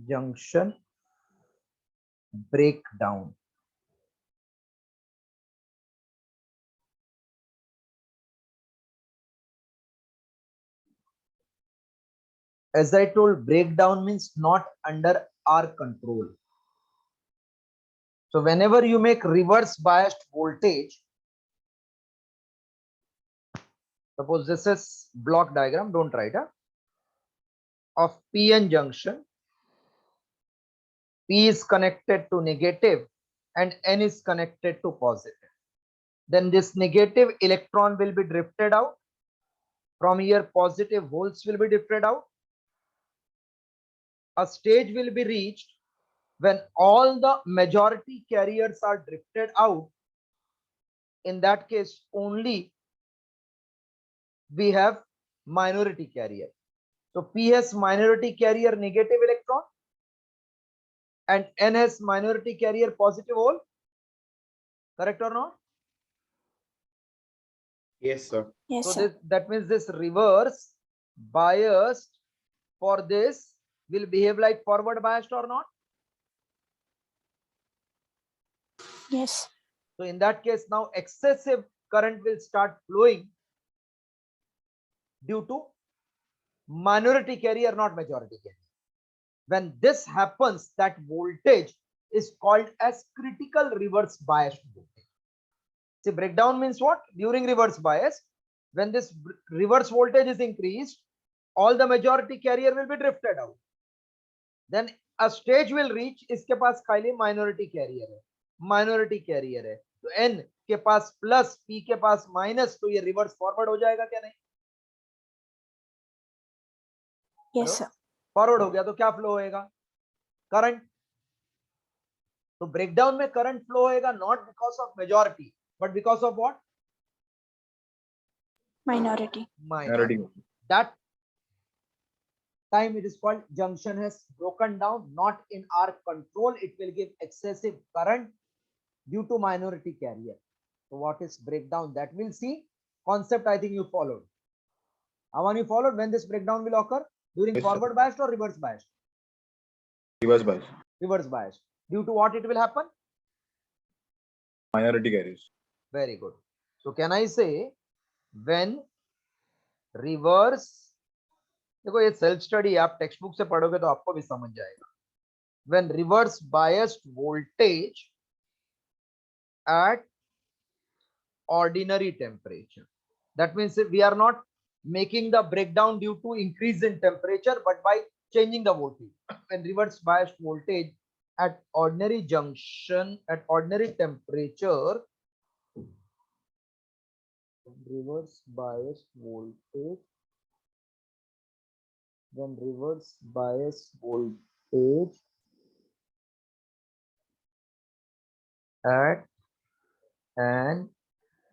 Junction breakdown. As I told, breakdown means not under our control. So whenever you make reverse biased voltage, suppose this is block diagram, don't write, of PN junction. P is connected to negative and N is connected to positive. Then this negative electron will be drifted out. From here, positive holes will be drifted out. A stage will be reached when all the majority carriers are drifted out. In that case, only we have minority carrier. So P has minority carrier negative electron and N has minority carrier positive hole. Correct or not? Yes, sir. Yes, So sir. that means this reverse biased for this will behave like forward biased or not? Yes. So in that case, now excessive current will start flowing due to minority carrier, not majority carrier. When this happens, that voltage is called as critical reverse biased voltage. See, breakdown means what? During reverse bias, when this reverse voltage is increased, all the majority carrier will be drifted out. Then a stage will reach, इसके पास खाली minority carrier है, minority carrier है, तो N के पास plus, P के पास minus, तो ये reverse forward हो जाएगा क्या नहीं? Yes, sir. फॉरवर्ड हो गया तो क्या फ्लो होएगा? करंट. तो ब्रेकडाउन में करंट फ्लो होएगा not because of majority but because of what? Minority. Minority. That time it is called junction has broken down, not in our control. It will give excessive current due to minority carrier. So what is breakdown? That we'll see. Concept I think you followed. Aman, you followed when this breakdown will occur? During Yes, forward biased or reverse biased? Reverse bias. Reverse biased. Due to what it will happen? Minority carriers. Very good. So can I say when reverse, देखो ये self study आप text book से पढ़ोगे तो आपको भी समझ जाएगा. When reverse biased voltage at ordinary temperature, that means we are not making the breakdown due to increase in temperature but by changing the voltage. When reverse biased voltage at ordinary junction at ordinary temperature, reverse biased voltage, when reverse bias voltage at an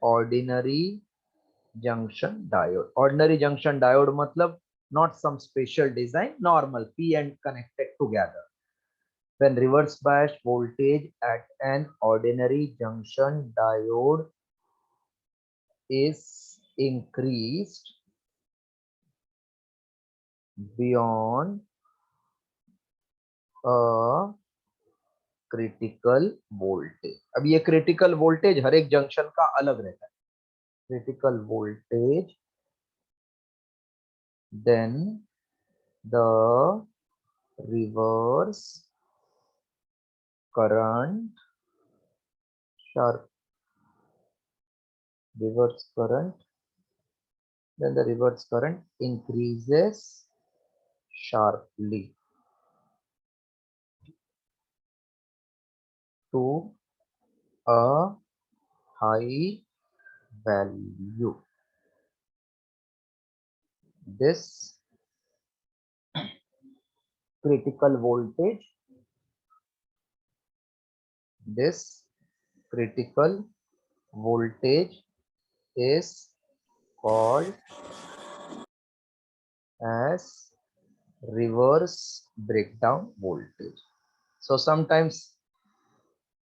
ordinary junction diode. Ordinary junction diode matlab not some special design, normal P and connected together. When reverse biased voltage at an ordinary junction diode is increased beyond a critical voltage. अब ये critical voltage हर एक junction का अलग रहता है. Critical voltage, then the reverse current sharp, reverse current, then the reverse current increases sharply to a high value. This critical voltage, this critical voltage is called as reverse breakdown voltage. So sometimes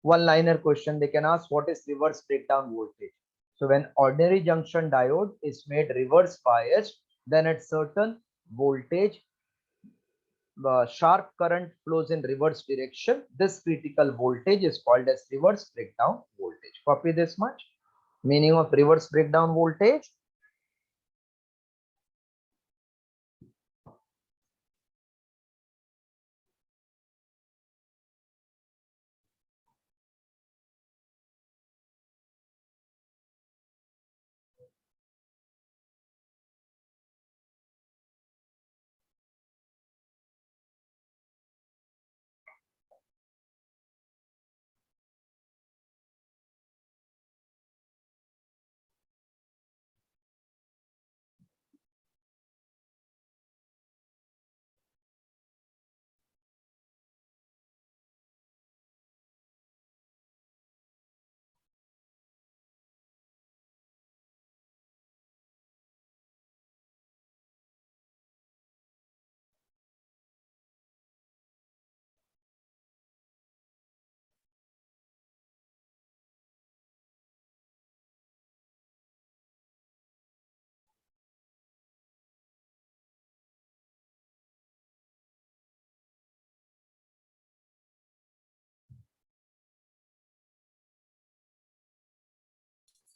one liner question they can ask, what is reverse breakdown voltage? So when ordinary junction diode is made reverse biased, then at certain voltage, sharp current flows in reverse direction. This critical voltage is called as reverse breakdown voltage. Copy this much. Meaning of reverse breakdown voltage.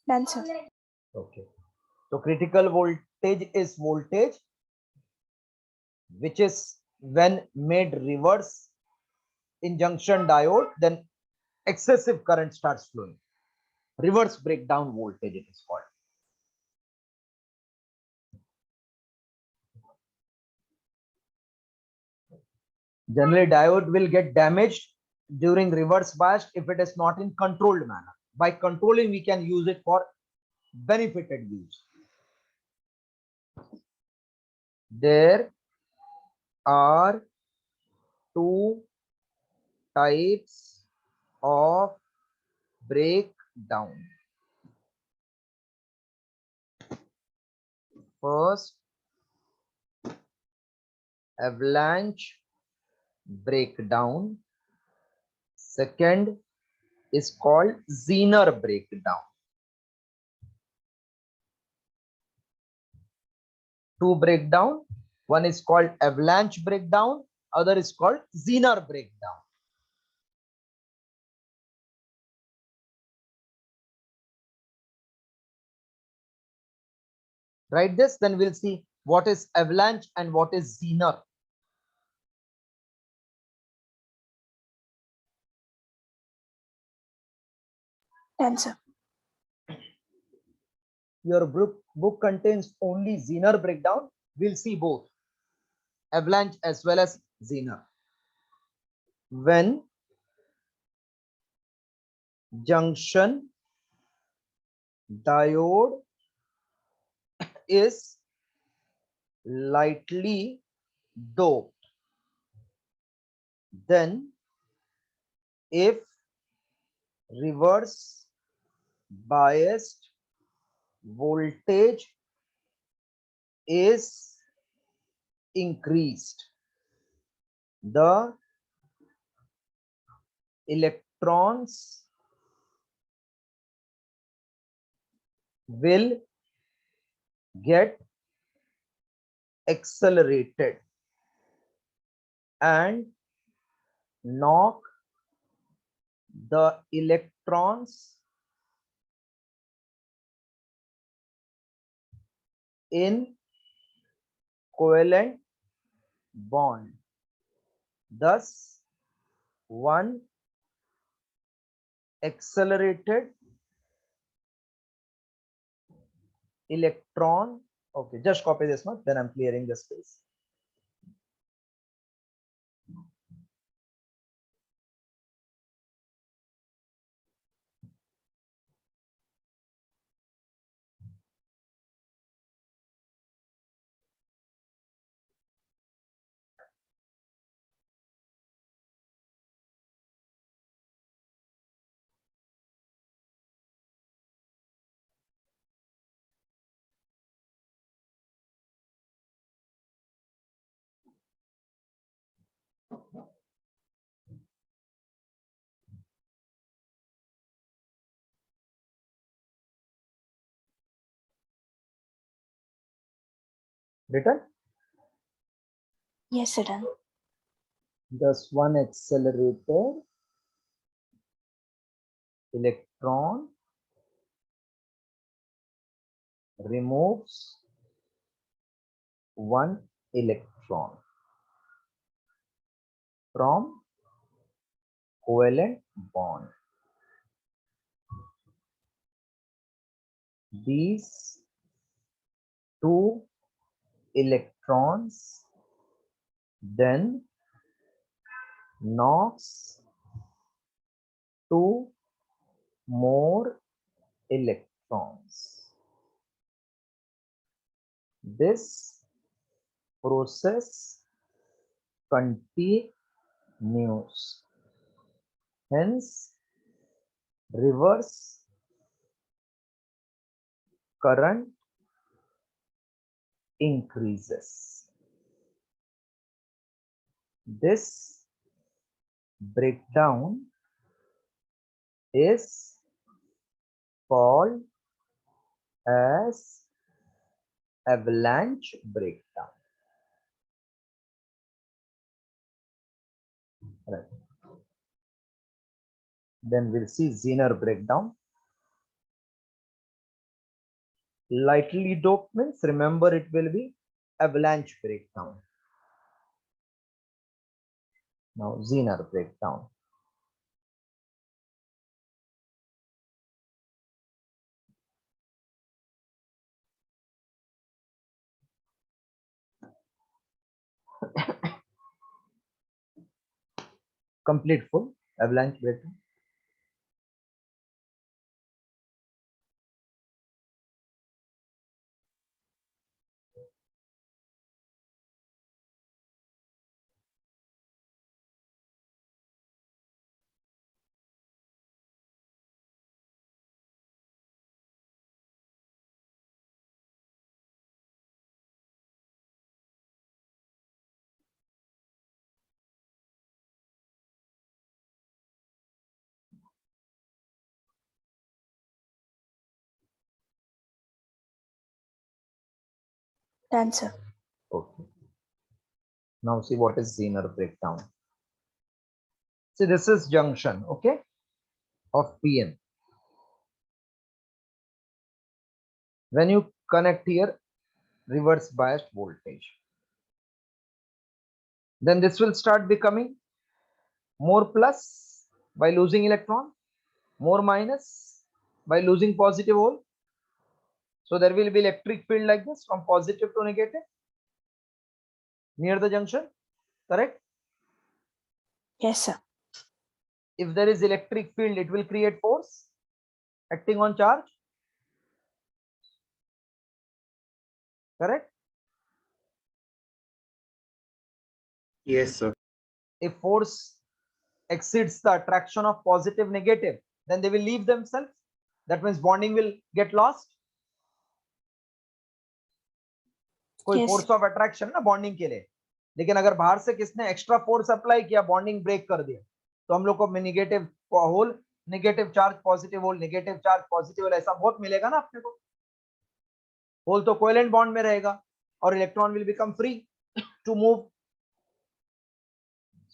Done, sir. Okay. So critical voltage is voltage which is when made reverse in junction diode, then excessive current starts flowing. Reverse breakdown voltage it is called. Generally, diode will get damaged during reverse bias if it is not in controlled manner. By controlling, we can use it for benefited use. There are two types of breakdown. First, avalanche breakdown. Second is called Zener breakdown. Two breakdown. One is called avalanche breakdown. Other is called Zener breakdown. Write this, then we'll see what is avalanche and what is Zener. Done, sir. Your book contains only Zener breakdown. We'll see both avalanche as well as Zener. When junction diode is lightly doped, then if reverse biased voltage is increased, the electrons will get accelerated and knock the electrons in covalent bond. Thus, one accelerated electron. Okay, just copy this one, then I'm clearing the space. Written? Yes, sir. Done. Thus one accelerated electron removes one electron from covalent bond. These two electrons then knocks two more electrons. This process continues. Hence, reverse current increases. This breakdown is called as avalanche breakdown. Right. Then we'll see Zener breakdown. Lightly doped means, remember, it will be avalanche breakdown. Now Zener breakdown. Complete full avalanche breakdown. Done, sir. Okay. Now see what is Zener breakdown. See, this is junction, okay, of PN. When you connect here, reverse biased voltage, then this will start becoming more plus by losing electron, more minus by losing positive hole. So there will be electric field like this from positive to negative near the junction, correct? Yes, sir. If there is electric field, it will create force acting on charge, correct? Yes, sir. If force exceeds the attraction of positive negative, then they will leave themselves. That means bonding will get lost. कोई Yes. Force of attraction ना bonding के लिए, लेकिन अगर बाहर से किसने extra force apply किया, बॉन्डिंग ब्रेक कर दिया, तो हम लोग को negative hole, negative charge positive hole, negative charge positive hole, ऐसा बहुत मिलेगा ना अपने को. होल तो कोवेलेंट बॉन्ड में रहेगा और electron will become free to move.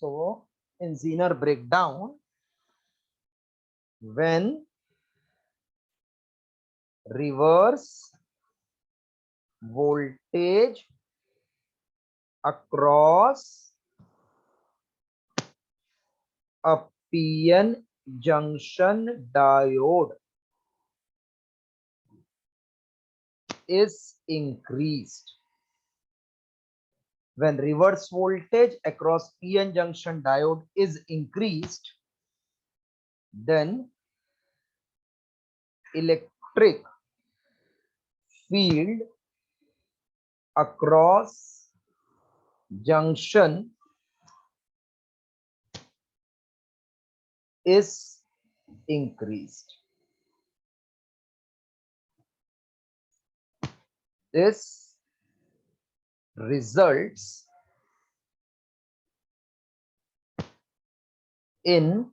So in Zener breakdown, when reverse voltage across a PN junction diode is increased. When reverse voltage across PN junction diode is increased, then electric field across junction is increased. This results in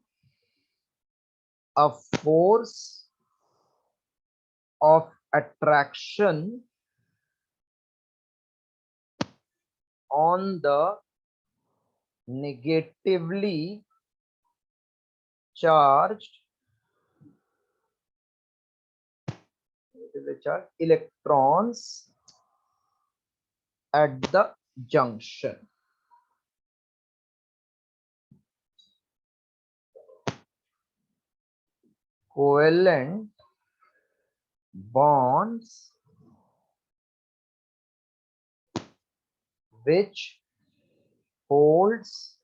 a force of attraction on the negatively charged electrons at the junction. Covalent bonds which holds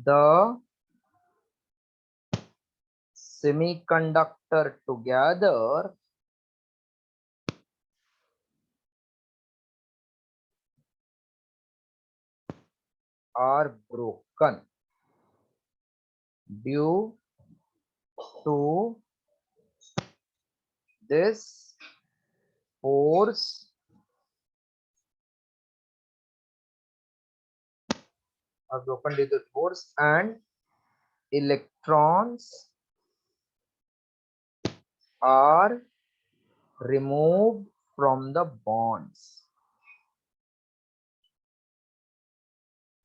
the semiconductor together are broken due to this force and electrons are removed from the bonds.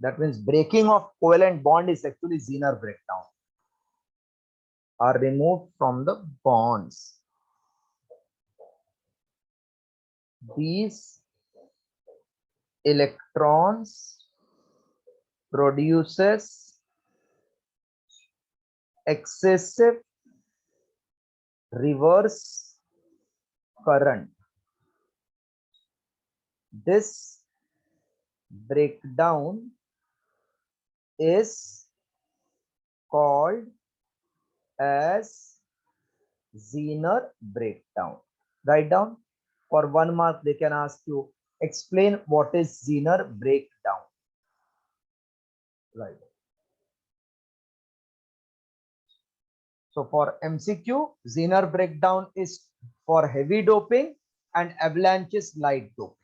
That means breaking of covalent bond is actually Zener breakdown. Are removed from the bonds. These electrons produces excessive reverse current. This breakdown is called as Zener breakdown. Write down. For 1 mark, they can ask you, explain what is Zener breakdown. Right. So for MCQ, Zener breakdown is for heavy doping and avalanche is light doping.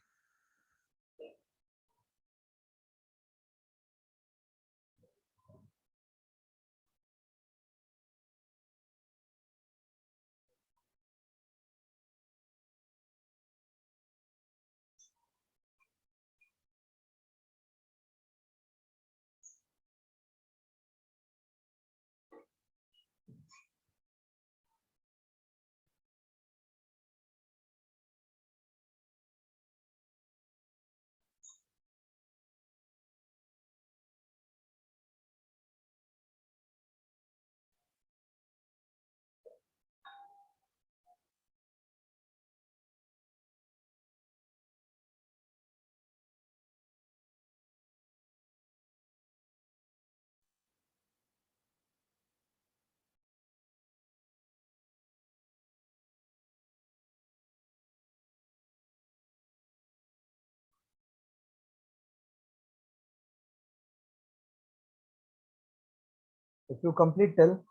If you complete, tell.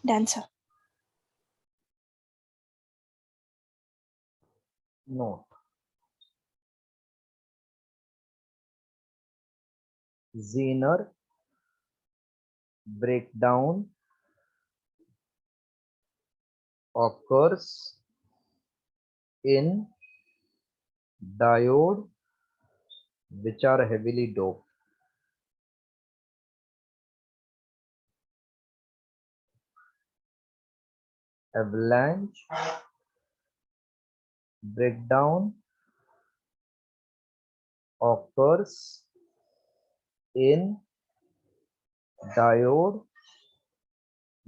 Done, sir. Note. Zener breakdown occurs in diode which are heavily doped. Avalanche breakdown occurs in diode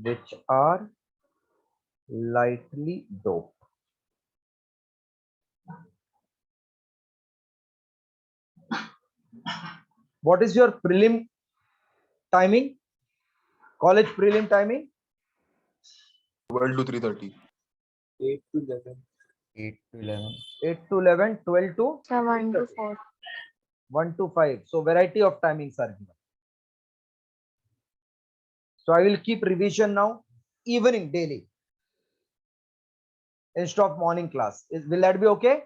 which are lightly doped. What is your prelim timing? College prelim timing? 12 to 3:30. 8 to 11. 8 to 11. 8 to 11, 12 to Sir, 1 to 4. 1 to 5. So variety of timings are given. So I will keep revision now, evening daily, instead of morning class. Will that be okay?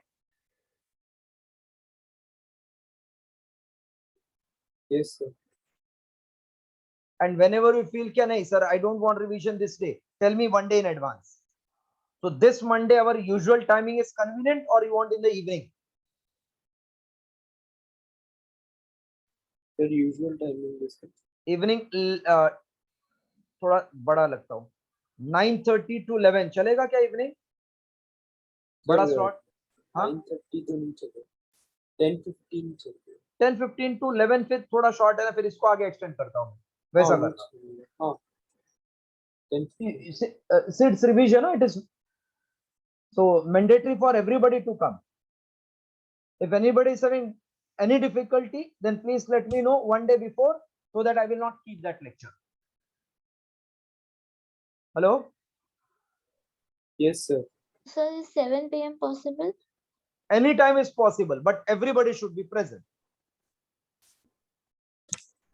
Yes, sir. And whenever you feel, can I, sir, I don't want revision this day. Tell me one day in advance. So this Monday, our usual timing is convenient, or you want in the evening? The usual timing is Evening थोड़ा बड़ा लगता हूँ. 9:30 to 11 चलेगा क्या evening? बड़ा slot. हाँ? 9:30 तो नहीं चलेगा, 10:15 चलेगा. 10:15 to 11 फिर थोड़ा short है ना, फिर इसको आगे extend करता हूँ. वैसा हाँ, वो करता. चलेगा. हाँ, 10:15. It's revision, no? It is so mandatory for everybody to come. If anybody is having any difficulty, then please let me know one day before, so that I will not keep that lecture. Hello? Yes, sir. Sir, is 7 p.m. possible? Any time is possible, but everybody should be present.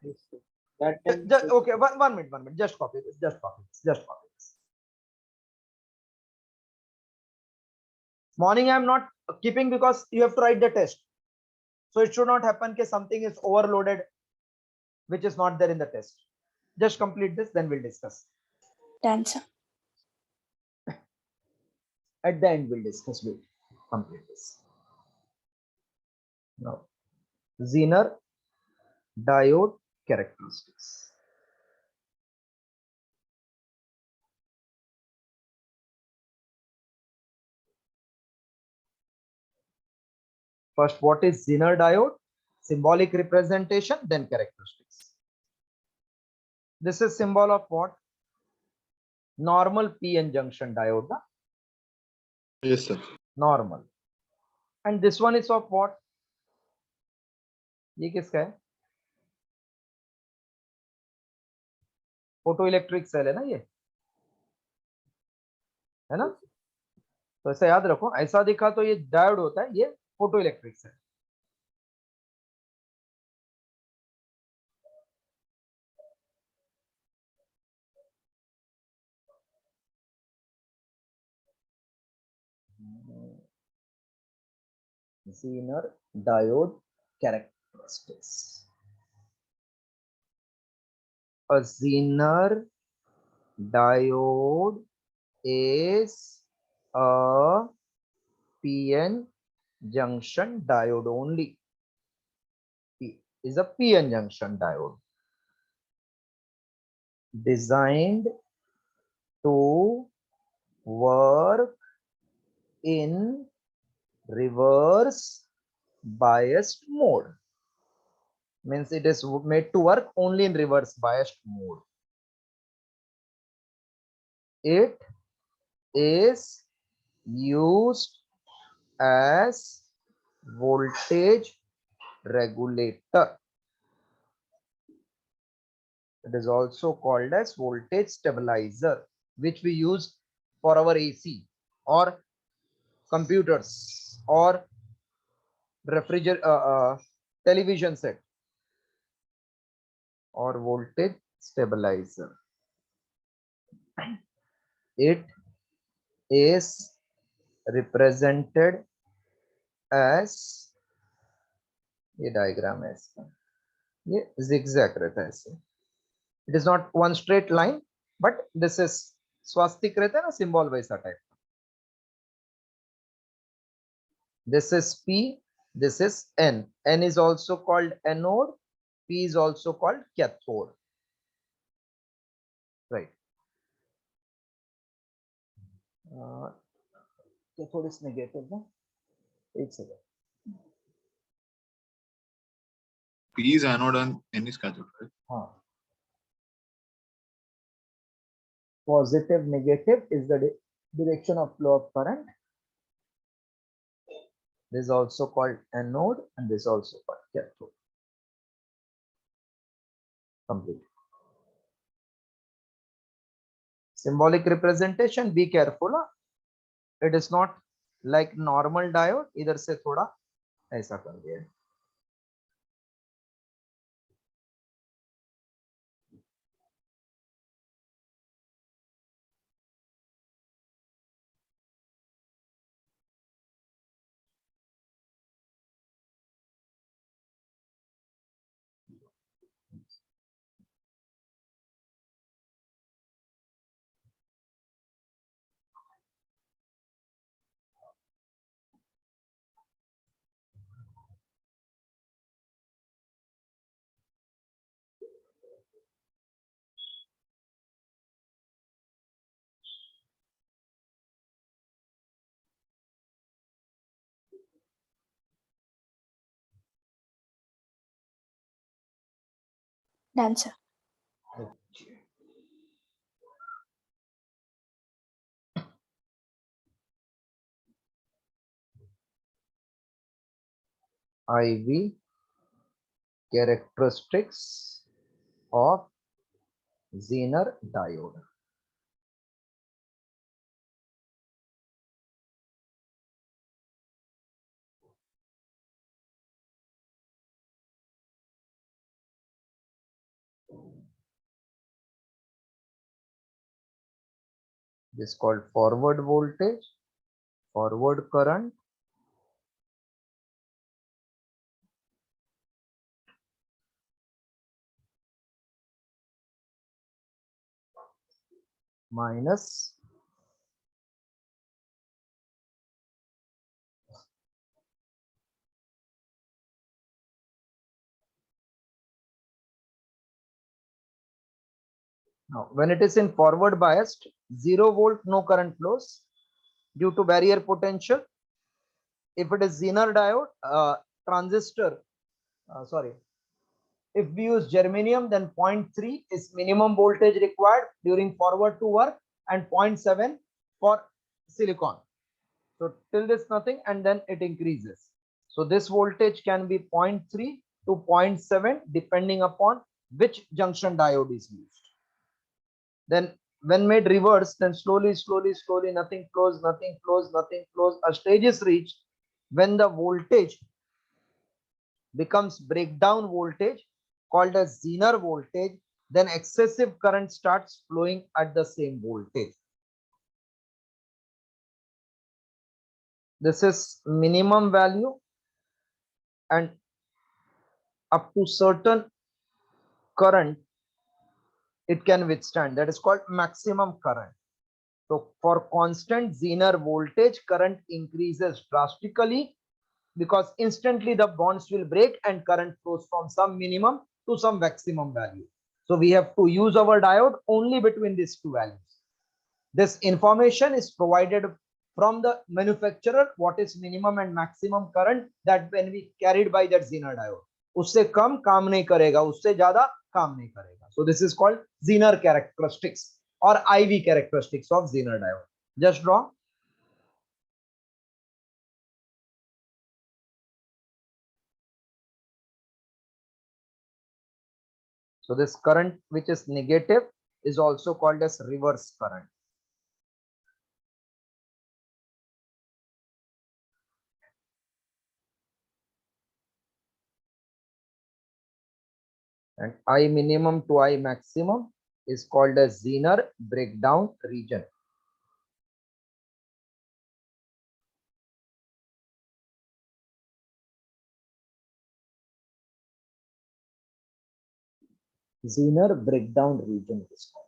Yes, sir. That time. Okay, one minute. Just copy this. Just copy this. Morning I am not keeping because you have to write the test. So it should not happen that something is overloaded, which is not there in the test. Just complete this, then we'll discuss. Done, sir. At the end, we'll discuss. We'll complete this. Now, Zener diode characteristics. First, what is Zener diode? Symbolic representation, then characteristics. This is symbol of what? Normal PN junction diode. Na? Yes, sir. Normal. And this one is of what? ये किसका है? Photo electric cell है ना ये, है ना? तो ऐसा याद रखो, ऐसा दिखा तो ये डायोड होता है, ये photo electric cell. Zener diode characteristics. A Zener diode is a PN junction diode only. Is a PN junction diode designed to work in reverse biased mode. Means it is made to work only in reverse biased mode. It is used as voltage regulator. It is also called as voltage stabilizer, which we use for our AC or computers or television set, or voltage stabilizer. It is represented as, ये diagram है इसका, ये zigzag रहता है ऐसे. It is not one straight line, but this is swastik रहता है ना, symbol वैसा type. This is P, this is N. N is also called anode, P is also called cathode. Right. Cathode is negative, no? एक second. P is anode and N is cathode, right? हाँ. Positive, negative is the direction of flow of current. This is also called anode and this is also called cathode. Complete. Symbolic representation, be careful. It is not like normal diode, इधर से थोड़ा ऐसा कर दिया है. Done, sir. IV characteristics of Zener diode. This is called forward voltage, forward current, minus now when it is in forward biased, 0 volt no current flows due to barrier potential. If it is Zener diode transistor, sorry, if we use germanium, then 0.3 is minimum voltage required during forward to work and 0.7 for silicon. So till this nothing, and then it increases. So this voltage can be 0.3 to 0.7 depending upon which junction diode is used. Then when made reverse, then slowly, nothing flows, nothing flows, nothing flows. A stage is reached when the voltage becomes breakdown voltage called as Zener voltage, then excessive current starts flowing at the same voltage. This is minimum value, and up to certain current it can withstand. That is called maximum current. So for constant Zener voltage, current increases drastically because instantly the bonds will break and current flows from some minimum to some maximum value. So we have to use our diode only between these two values. This information is provided from the manufacturer, what is minimum and maximum current that when we carried by that Zener diode. उससे कम काम नहीं करेगा, उससे ज्यादा काम नहीं करेगा. So this is called Zener characteristics or IV characteristics of Zener diode. Just draw. So this current which is negative is also called as reverse current. And I minimum to I maximum is called as Zener breakdown region. Zener breakdown region is called.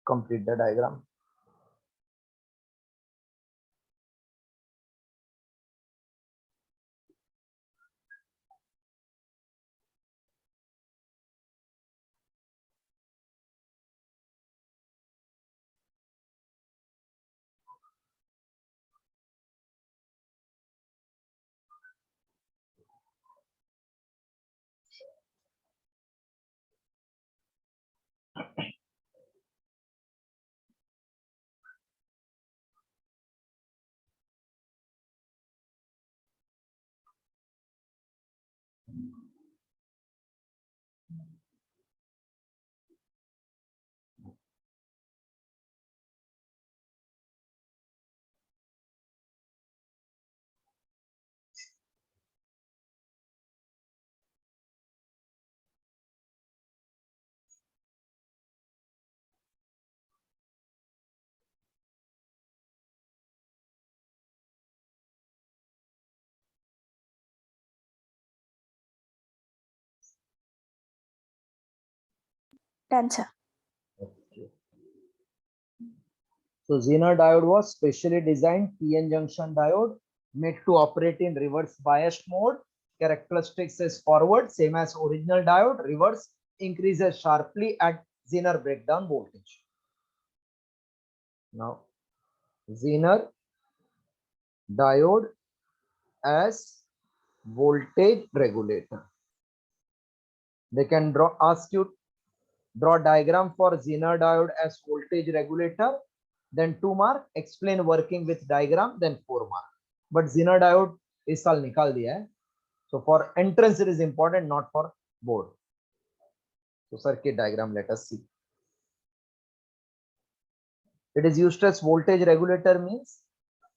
Complete the diagram. Done, sir. Okay. So Zener diode was specially designed PN junction diode made to operate in reverse biased mode characteristics is forward, same as original diode. Reverse increases sharply at Zener breakdown voltage. Now, Zener diode as voltage regulator. They can ask you draw diagram for Zener diode as voltage regulator, then 2 mark, explain working with diagram, then 4 mark. But Zener diode इस साल निकाल दिया है. So for entrance it is important, not for board. So circuit diagram, let us see. It is used as voltage regulator means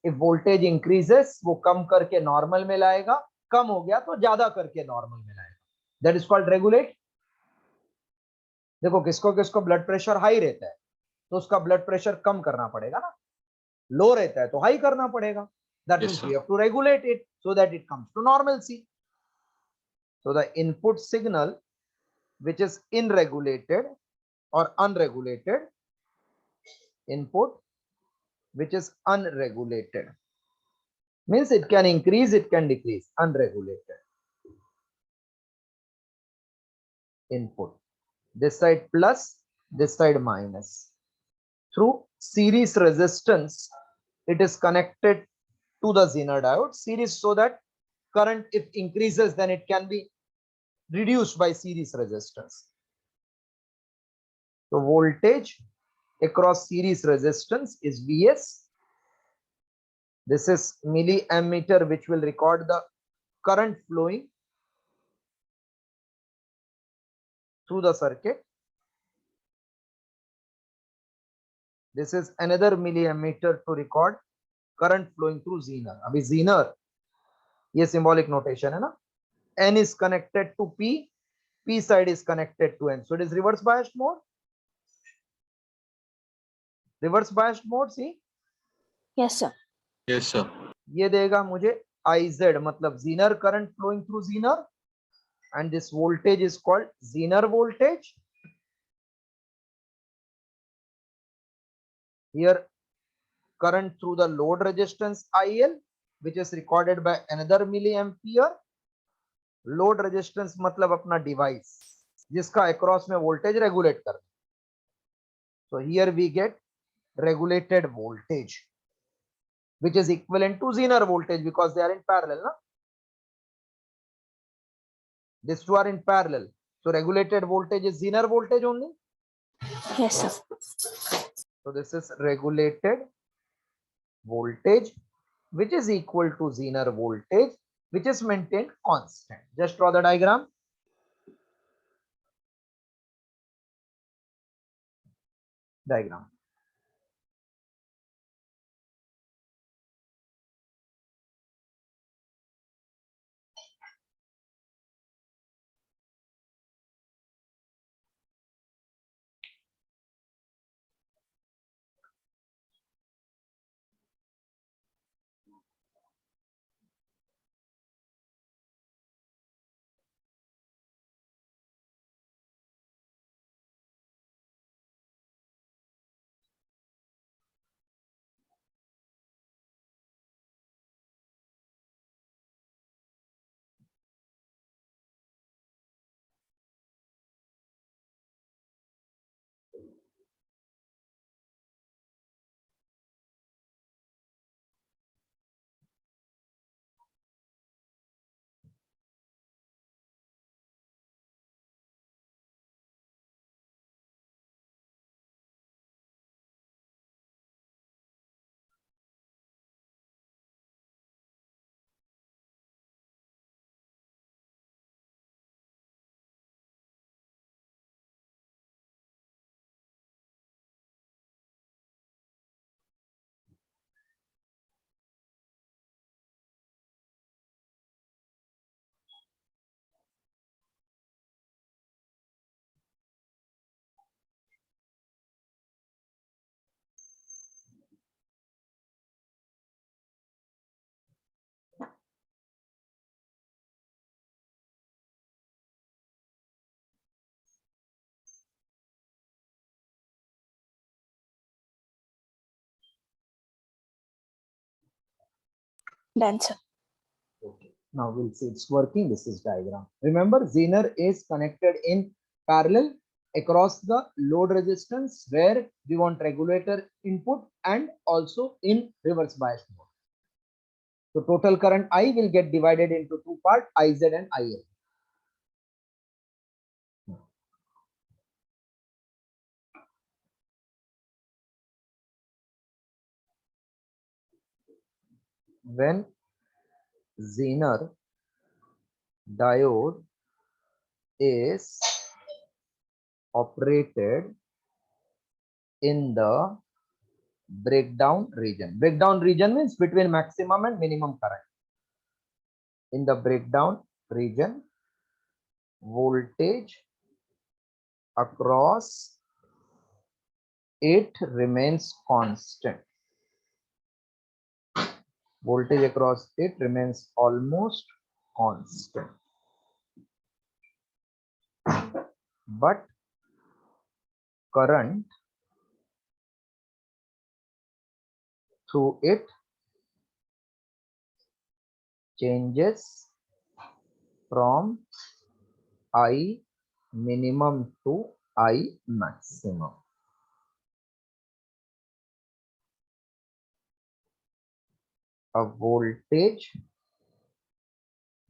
if voltage increases वो कम करके normal में लाएगा, कम हो गया तो ज्यादा करके normal में लाएगा. That is called regulate. देखो किसको किसको ब्लड प्रेशर हाई रहता है तो उसका ब्लड प्रेशर कम करना पड़ेगा ना, लो रहता है तो हाई करना पड़ेगा. That Yes, means sir. we have to regulate it so that it comes to normalcy. So the input signal which is unregulated or unregulated, input which is unregulated means it can increase, it can decrease. Unregulated input, this side plus, this side minus. Through series resistance it is connected to the Zener diode series, so that current if increases then it can be reduced by series resistance. So voltage across series resistance is Vs. This is milliammeter which will record the current flowing through the circuit. This is another milliammeter to record current flowing through Zener. अभी Zener ये symbolic notation है ना. N is connected to P, P side is connected to N. So it is reverse biased mode. Reverse biased mode, see. Yes, sir. Yes, sir. ये देगा मुझे IZ मतलब Zener current flowing through Zener, and this voltage is called Zener voltage. Here current through the load resistance IL which is recorded by another milliampere. Load resistance मतलब अपना device जिसका across में voltage regulate कर. So here we get regulated voltage which is equivalent to Zener voltage because they are in parallel, na? These two are in parallel. So regulated voltage is Zener voltage only. Yes, sir. So this is regulated voltage which is equal to Zener voltage which is maintained constant. Just draw the diagram. Diagram. Done, sir. Okay. Now we'll see it's working. This is diagram. Remember, Zener is connected in parallel across the load resistance where we want regulator input and also in reverse bias mode. So total current I will get divided into two parts, IZ and IL. When Zener diode is operated in the breakdown region. Breakdown region means between maximum and minimum current. In the breakdown region, voltage across it remains constant. Voltage across it remains almost constant. But current through it changes from I minimum to I maximum. A voltage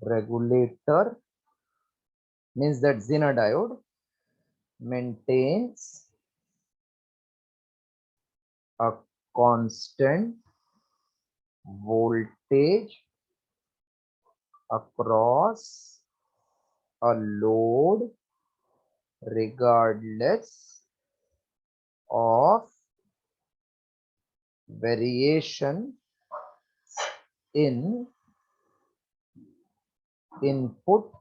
regulator means that Zener diode maintains a constant voltage across a load regardless of variation in input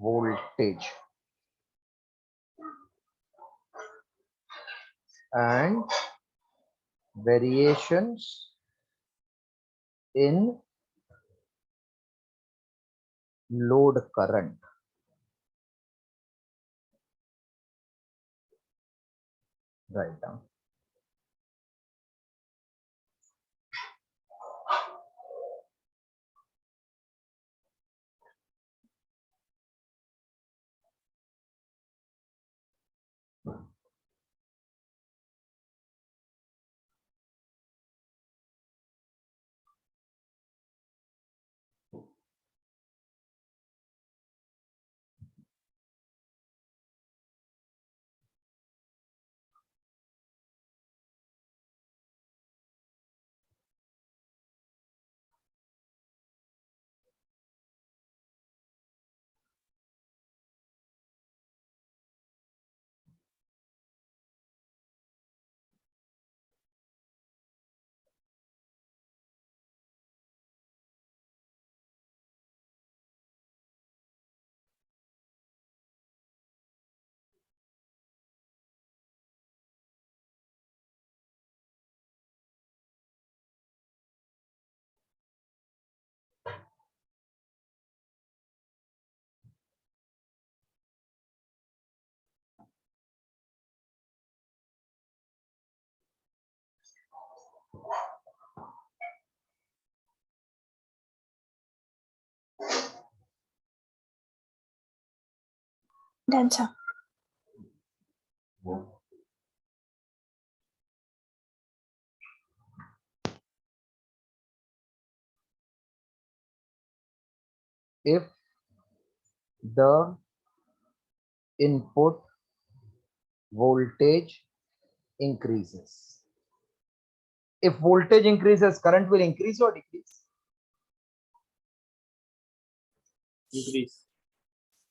voltage and variations in load current. Write down. Done, sir. If the input voltage increases, if voltage increases, current will increase or decrease? Increase.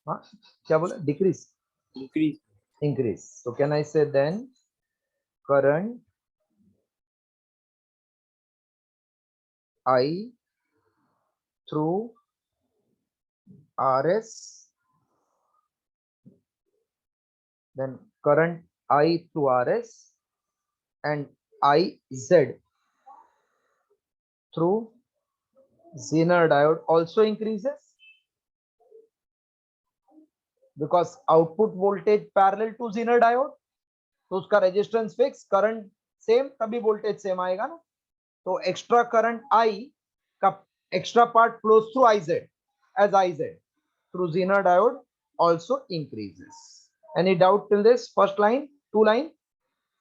हाँ, क्या बोला? Decrease. Increase. Increase. So can I say then current I through RS, then current I through RS and IZ through Zener diode also increases because output voltage parallel to Zener diode, तो उसका resistance fix, current same, तभी voltage same आएगा ना. तो extra current I का extra part flows through IZ as IZ through Zener diode also increases. Any doubt till this first line, two line?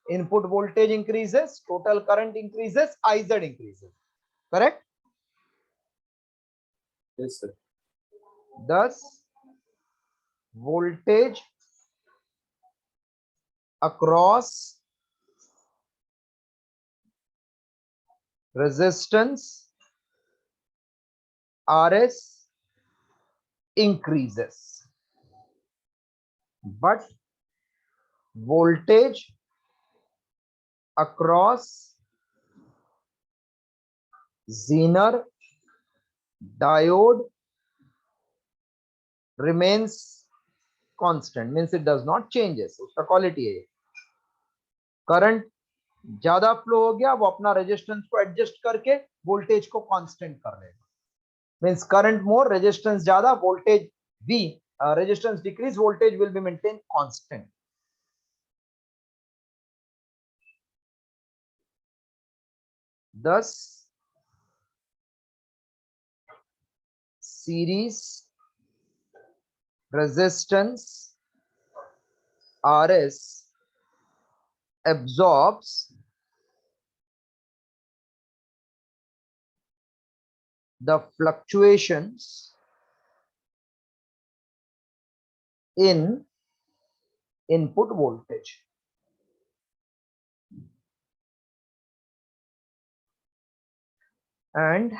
Input voltage increases, total current increases, IZ increases. Correct? Yes, sir. Thus, voltage across resistance RS increases, but voltage across Zener diode remains constant, means it does not changes. उसका quality है. Current ज्यादा flow हो गया, वो अपना resistance को adjust करके voltage को कांस्टेंट कर लेगा. मींस करंट मोर, रेजिस्टेंस ज्यादा, voltage V, resistance decrease, voltage will be maintain constant. Thus, series resistance RS absorbs the fluctuations in input voltage. And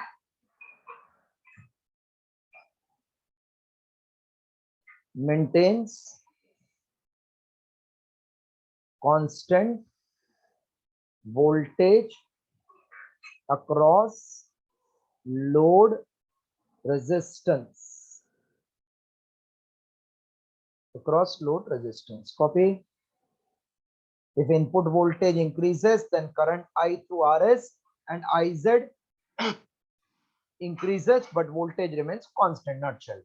maintains constant voltage across load resistance. Across load resistance. Copy. If input voltage increases, then current I through RS and IZ increases, but voltage remains constant. Nutshell.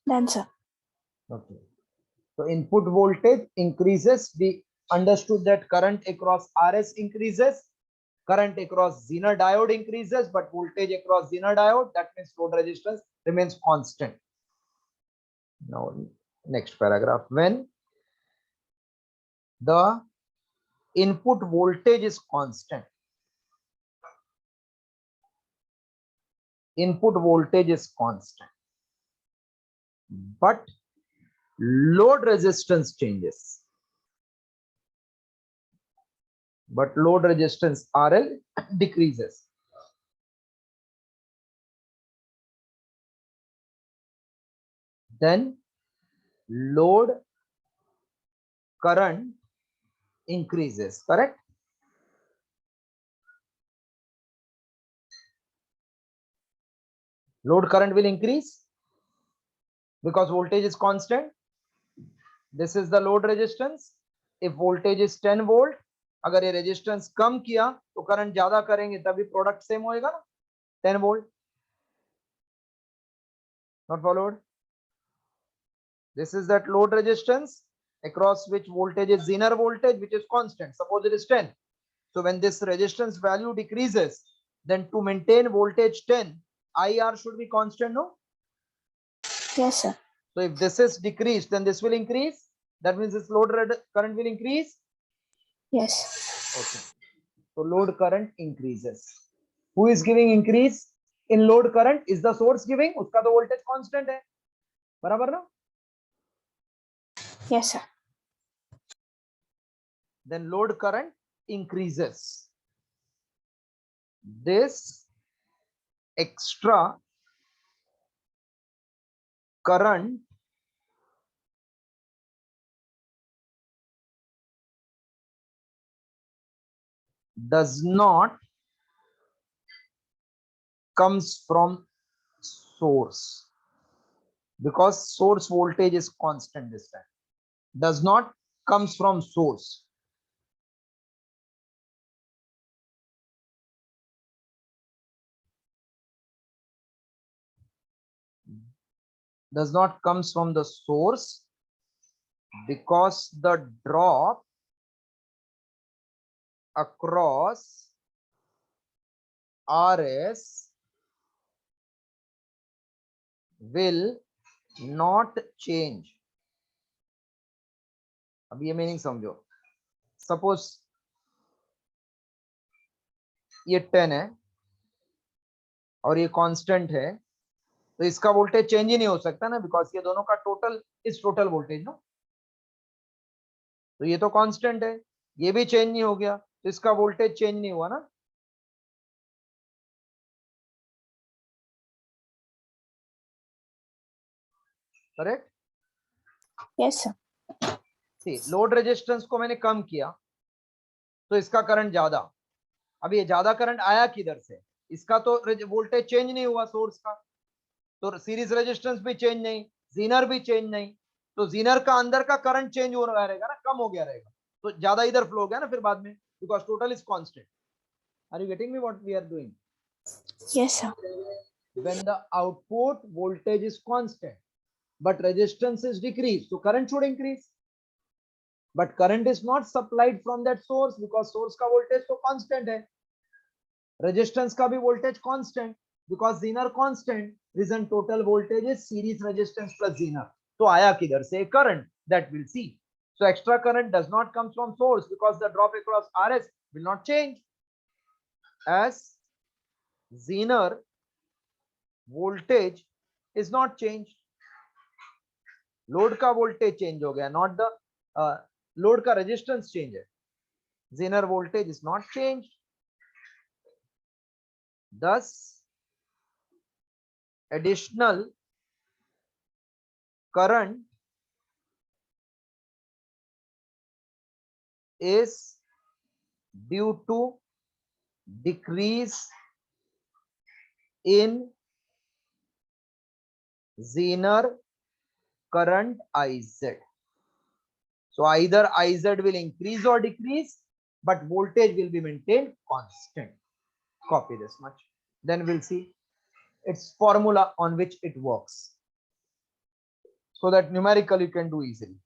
Done, sir. Okay. So input voltage increases. We understood that current across RS increases, current across Zener diode increases, but voltage across Zener diode, that means load resistance, remains constant. Now, next paragraph. When the input voltage is constant, input voltage is constant, but load resistance changes. But load resistance RL decreases. Then load current increases, correct? Load current will increase because voltage is constant. This is the load resistance. If voltage is 10 volt, अगर ये resistance कम किया तो current ज्यादा करेंगे तभी product same होएगा ना, 10 volt. Not followed? This is that load resistance across which voltage is Zener voltage, which is constant. Suppose it is 10. So when this resistance value decreases, then to maintain voltage 10, IR should be constant, no? Yes, sir. So if this is decreased, then this will increase. That means this load current will increase. Yes. Okay. So load current increases. Who is giving increase? in load current is the source giving, उसका तो voltage constant है, बराबर ना? Yes, sir. Then load current increases. This extra current does not comes from source, because source voltage is constant this time. Does not comes from source. Does not comes from the source, because the drop across RS will not change. अब ये meaning समझो. Suppose ये 10 है और ये constant है, तो इसका वोल्टेज चेंज ही नहीं हो सकता ना, बिकॉज ये दोनों का टोटल इज टोटल वोल्टेज ना. तो ये तो कांस्टेंट है, ये भी चेंज नहीं हो गया, तो इसका वोल्टेज चेंज नहीं हुआ ना. Correct. Yes, sir. Load resistance को मैंने कम किया तो इसका करंट ज्यादा. अब ये ज्यादा करंट आया किधर से? इसका तो वोल्टेज चेंज नहीं हुआ सोर्स का, तो सीरीज रेजिस्टेंस भी चेंज नहीं, जीनर भी चेंज नहीं, तो जीनर का अंदर का करंट चेंज हो रहा रहेगा ना, कम हो गया रहेगा, तो ज्यादा इधर फ्लो हो गया ना फिर बाद में, because total is constant. Are you getting me what we are doing? Yes, sir. When the output voltage is constant but resistance is decreased, so current should increase, but current is not supplied from that source because source का voltage तो constant है, resistance का भी voltage constant because zener constant, reason total voltage is series resistance plus zener. तो आया किधर से? current, that we'll see. So extra current does not come from source because the drop across RS will not change, as zener voltage is not changed. Load का voltage change हो गया, not the load का resistance change है. Zener voltage is not change. thus additional current is due to decrease in zener current IZ. So either IZ will increase or decrease, but voltage will be maintained constant. Copy this much. Then we'll see its formula on which it works, so that numerical you can do easily.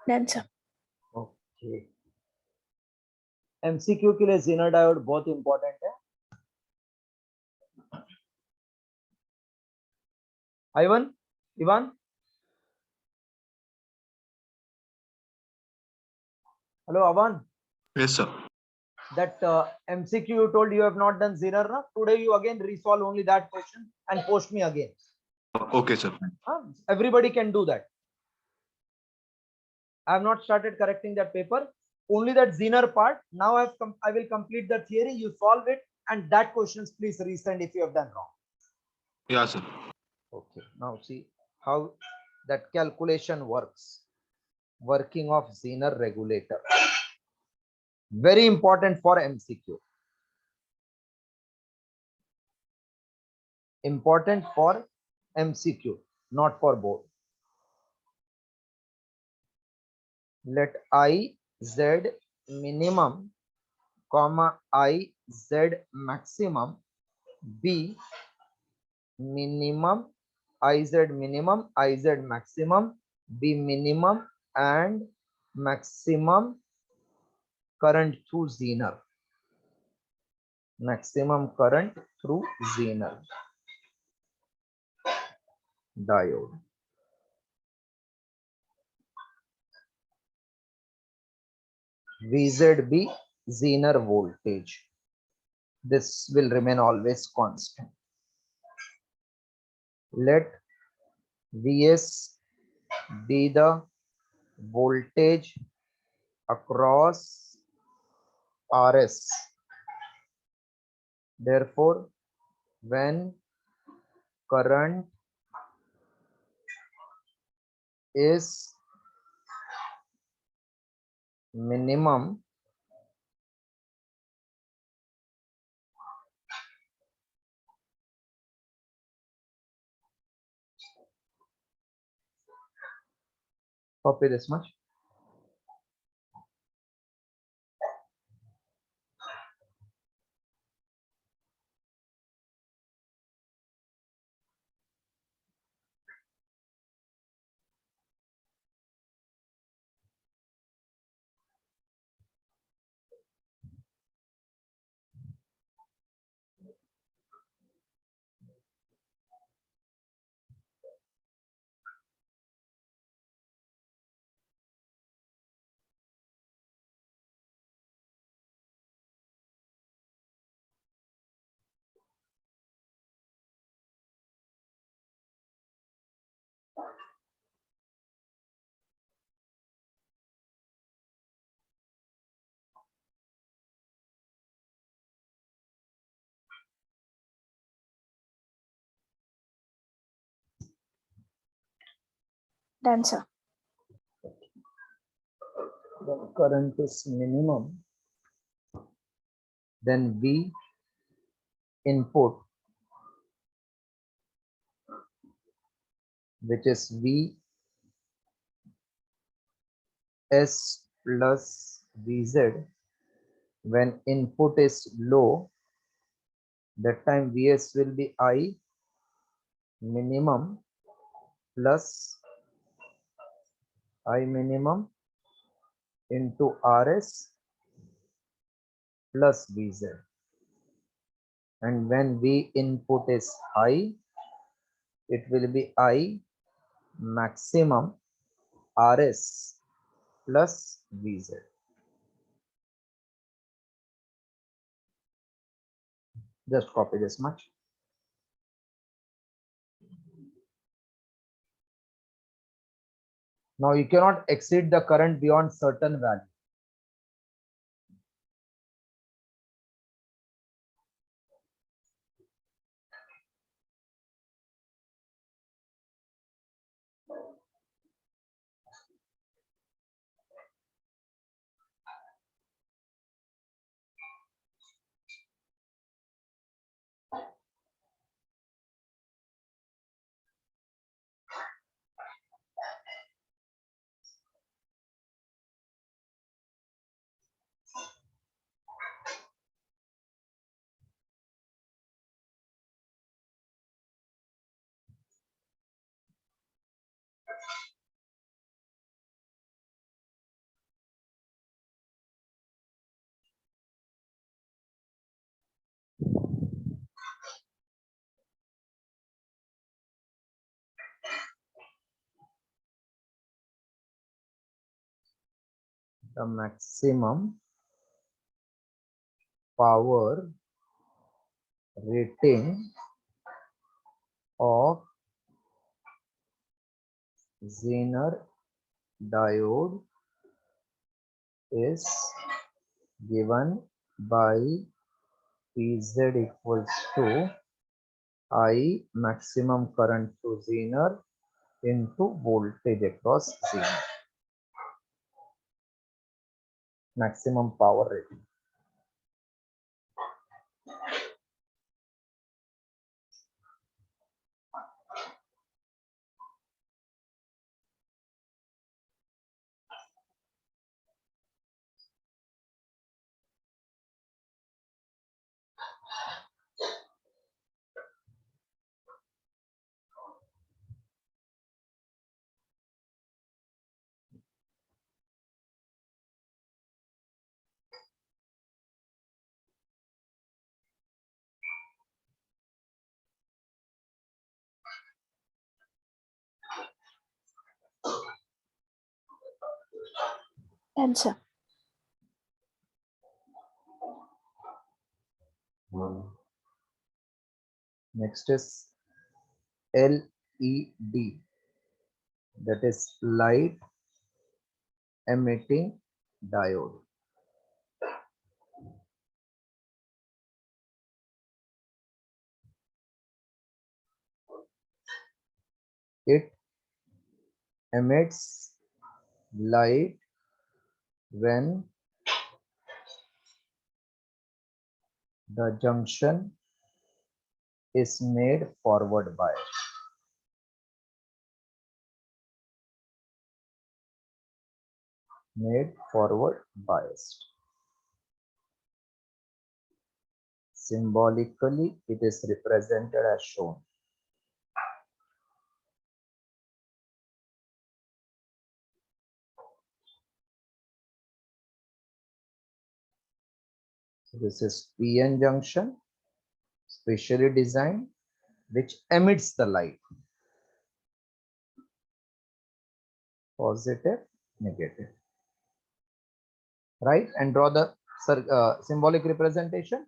Done, sir. Okay. MCQ के लिए Jenner diode बहुत important है. Ivan, Ivan, hello Avan. Yes, sir. That MCQ you told you have not done zener, na? Today you again resolve only that question and post me again. Okay, sir. Everybody can do that. I have not started correcting that paper. Only that zener part. Now I will complete the theory. You solve it, and that questions please resend if you have done wrong. Yeah, sir. Okay. Now see how that calculation works. Working of Zener regulator. Very important for MCQ. Important for MCQ, not for board. Let I Z minimum comma I Z maximum be minimum IZ minimum IZ maximum be minimum and maximum current through Zener. Maximum current through Zener diode. VZB Zener voltage. This will remain always constant. Let Vs be the voltage across Rs. Therefore, when current is minimum, copy this much. Done, sir. When current is minimum, then V input, which is V S plus Vz. When input is low, that time Vs will be I minimum plus I minimum into Rs plus Vz. And when V input is high, it will be I maximum Rs plus Vz. Just copy this much. Now you cannot exceed the current beyond certain value. The maximum power rating of Zener diode is given by Pz equals to I maximum current through Zener into voltage across zenith. Maximum power rating. Done, sir. Next is LED, that is light emitting diode. It emits light when the junction is made forward biased. Made forward biased. Symbolically, it is represented as shown. So this is PN junction, specially designed, which emits the light. Positive, negative. Right? And draw the symbolic representation.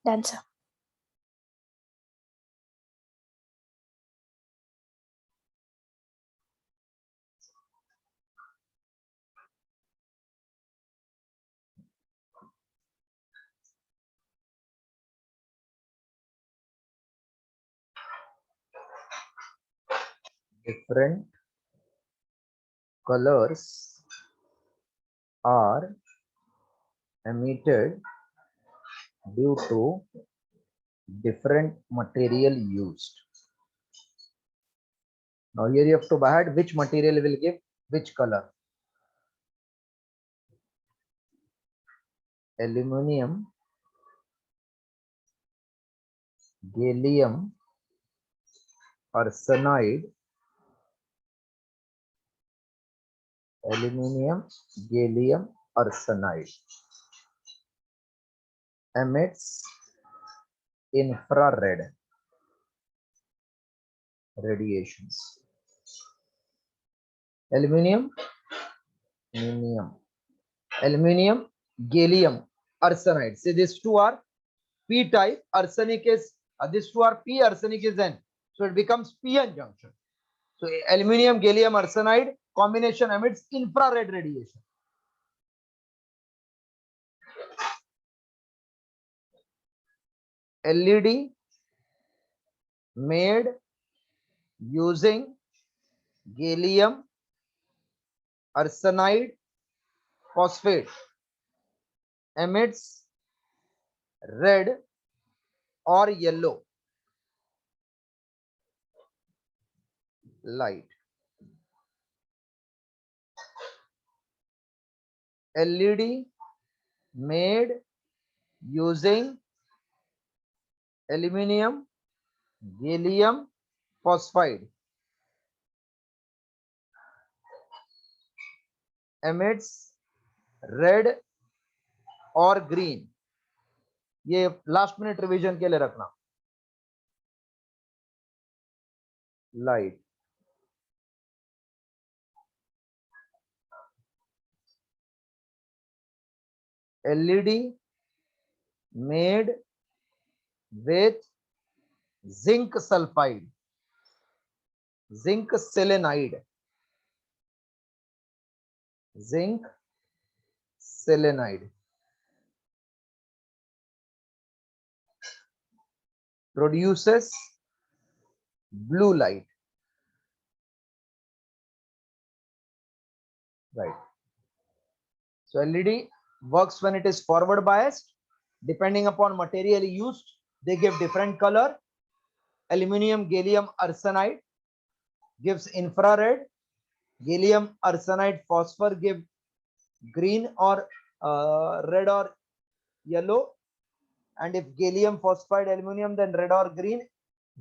Done, sir. Different colors are emitted due to different material used. Now here you have to add which material will give which color. Aluminum, gallium arsenide, aluminium gallium arsenide emits infrared radiations. Aluminium, aluminium, gallium arsenide. See, these two are P type, arsenic is these two are P, arsenic is N. So it becomes PN junction. So aluminium gallium arsenide combination emits infrared radiation. LED made using gallium arsenide phosphate emits red or yellow light. LED made using aluminium gallium phosphide emits red or green ये last minute revision के लिए रखना. Light. LED made with zinc sulfide, zinc selenide, zinc selenide produces blue light. Right. So LED works when it is forward biased. Depending upon material used, they give different color. Aluminium gallium arsenide gives infrared. Gallium arsenide phosphor give green or red or yellow. And if gallium phosphide aluminium, then red or green.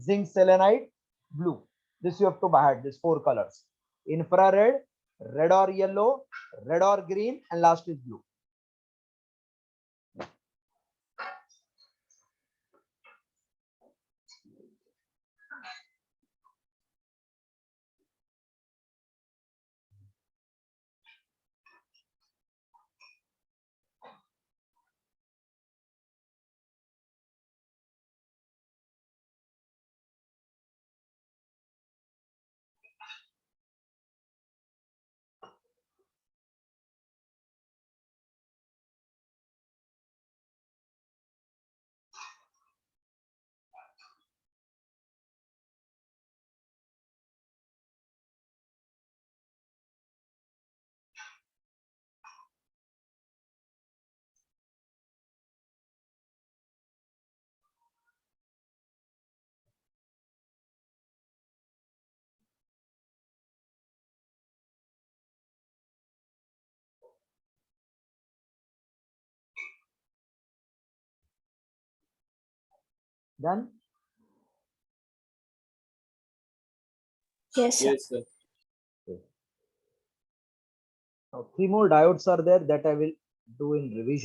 Zinc selenide blue. This you have to buy. These 4 colors: infrared, red or yellow, red or green, and last is blue. Done? Yes, sir. Yes, sir. Now, 3 more diodes are there that I will do in revision.